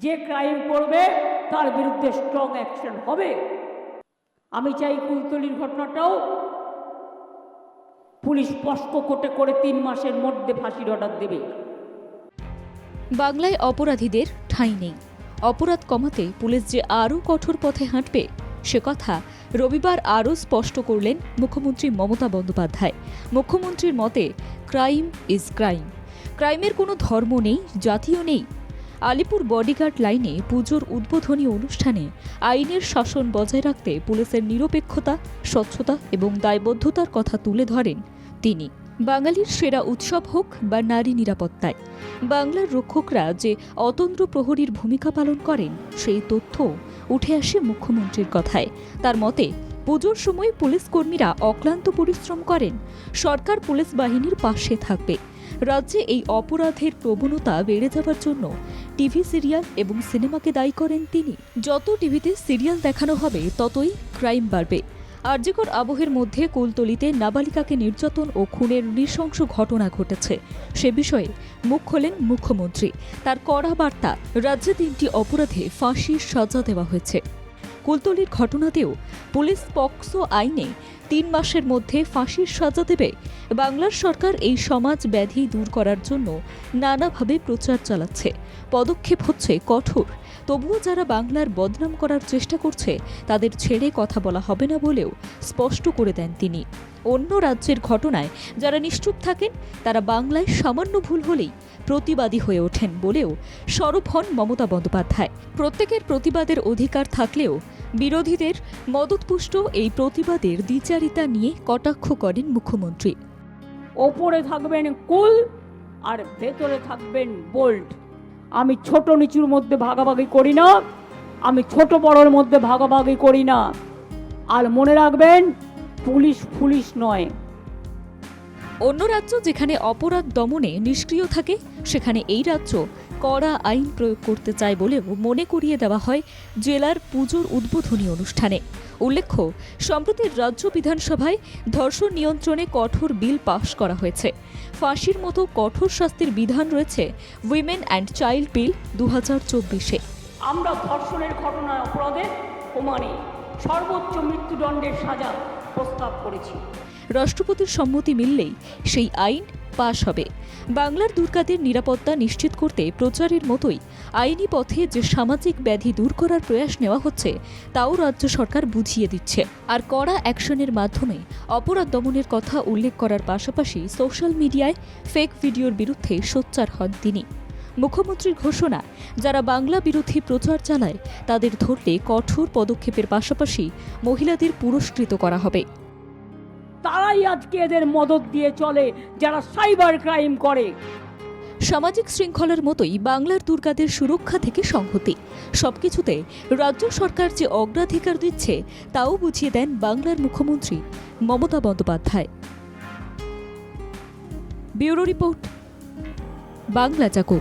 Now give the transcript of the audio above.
যে ক্রাইম করবে তার বিরুদ্ধে স্ট্রং অ্যাকশন হবে। আমি চাই কুলতলির ঘটনাটাও পুলিশ স্পষ্ট করে 3 মাসের মধ্যে ফাঁসির অর্ডার দেবে। বাংলায় অপরাধীদের ঠাঁই নেই। অপরাধ কমাতে পুলিশ যে আরও কঠোর পথে হাঁটবে সে কথা রবিবার আরও স্পষ্ট করলেন মুখ্যমন্ত্রী মমতা বন্দ্যোপাধ্যায়। মুখ্যমন্ত্রীর মতে ক্রাইম ইজ ক্রাইম। ক্রাইমের কোনো ধর্ম নেই, জাতিও নেই। আলিপুর বডিগার্ড লাইনে পুজোর উদ্বোধনী অনুষ্ঠানে আইনের শাসন বজায় রাখতে পুলিশের নিরপেক্ষতা, স্বচ্ছতা এবং দায়বদ্ধতার কথা তুলে ধরেন তিনি। বাঙালির সেরা উৎসব হোক বা নারী নিরাপত্তায়, বাংলার রক্ষকরা যে অতন্দ্র প্রহরীর ভূমিকা পালন করেন সেই তথ্য উঠে আসে মুখ্যমন্ত্রীর কথায়। তার মতে পুজোর সময় পুলিশ কর্মীরা অক্লান্ত পরিশ্রম করেন। সরকার পুলিশ বাহিনীর পাশে থাকবে। রাজ্যে এই অপরাধের প্রবণতা বেড়ে যাওয়ার জন্য টিভি সিরিয়াল এবং সিনেমাকে দায়ী করেন তিনি। যত টিভিতে সিরিয়াল দেখানো হবে ততই ক্রাইম বাড়বে। আরজিকর আবহের মধ্যে কুলতলিতে নাবালিকাকে নির্যাতন ও খুনের নৃশংস ঘটনা ঘটেছে। সে বিষয়ে মুখ খোলেন মুখ্যমন্ত্রী। তার কড়া বার্তা, রাজ্যে 3টি অপরাধে ফাঁসির সাজা দেওয়া হয়েছে। কুলতলির ঘটনাতেও পুলিশ পক্সো আইনে 3 মাসের মধ্যে ফাঁসির সাজা দেবে। বাংলার সরকার এই সমাজ ব্যাধি দূর করার জন্য নানাভাবে প্রচার চালাচ্ছে। পদক্ষেপ হচ্ছে কঠোর। তবুও যারা বাংলার বদনাম করার চেষ্টা করছে তাদের ছেড়ে কথা বলা হবে না বলেও স্পষ্ট করে দেন তিনি। অন্য রাজ্যের ঘটনায় যারা নিশ্চুপ থাকেন তারা বাংলায় সামান্য ভুল হলেই প্রতিবাদী হয়ে ওঠেন বলেও সরব হন মমতা বন্দ্যোপাধ্যায়। প্রত্যেকের প্রতিবাদের অধিকার থাকলেও বিরোধীদের মদতপুষ্ট এই প্রতিবাদের দ্বিচারিতা নিয়ে কটাক্ষ করেন মুখ্যমন্ত্রী। ওপরে থাকবেন কুল আর ভেতরে থাকবেন বোল্ড। আমি ছোট নিচুর মধ্যে ভাগাভাগি করি না, আমি ছোট বড়র মধ্যে ভাগাভাগি করি না। আর মনে রাখবেন, পুলিশ নয়। অন্য রাজ্য যেখানে অপরাধ দমনে নিষ্ক্রিয় থাকে সেখানে এই রাজ্য কড়া আইন প্রয়োগ করতে চায় বলেও মনে করিয়ে দেওয়া হয় জেলার পুজোর উদ্বোধনী অনুষ্ঠানে। উল্লেখ্য, সম্প্রতি রাজ্য বিধানসভায় ধর্ষণ নিয়ন্ত্রণে কঠোর বিল পাশ করা হয়েছে। ফাঁসির মতো কঠোর শাস্তির বিধান রয়েছে উইমেন অ্যান্ড চাইল্ড বিল 2024-এ। আমরা ধর্ষণের ঘটনায় অপরাধে প্রমাণে সর্বোচ্চ মৃত্যুদণ্ডের সাজা প্রস্তাব করেছি। রাষ্ট্রপতির সম্মতি মিললেই সেই আইন পাশ হবে। বাংলার দুর্গাদের নিরাপত্তা নিশ্চিত করতে প্রচারের মতোই আইনি পথে যে সামাজিক ব্যাধি দূর করার প্রয়াস নেওয়া হচ্ছে তাও রাজ্য সরকার বুঝিয়ে দিচ্ছে। আর কড়া অ্যাকশনের মাধ্যমে অপরাধ দমনের কথা উল্লেখ করার পাশাপাশি সোশ্যাল মিডিয়ায় ফেক ভিডিওর বিরুদ্ধে সোচ্চার হন তিনি। মুখ্যমন্ত্রীর ঘোষণা, যারা বাংলা বিরোধী প্রচার চালায় তাদের ধরলে কঠোর পদক্ষেপের পাশাপাশি মহিলাদের পুরস্কৃত করা হবে। তারাই আজকে এদের মদত দিয়ে চলে যারা সাইবার ক্রাইম করে। সামাজিক শৃঙ্খলার মতোই বাংলার দুর্গাদের সুরক্ষা থেকে সংহতি, সবকিছুতে রাজ্য সরকার যে অগ্রাধিকার দিচ্ছে তাও বুঝিয়ে দেন বাংলার মুখ্যমন্ত্রী মমতা বন্দ্যোপাধ্যায়। ব্যুরো রিপোর্ট, বাংলা জাগো।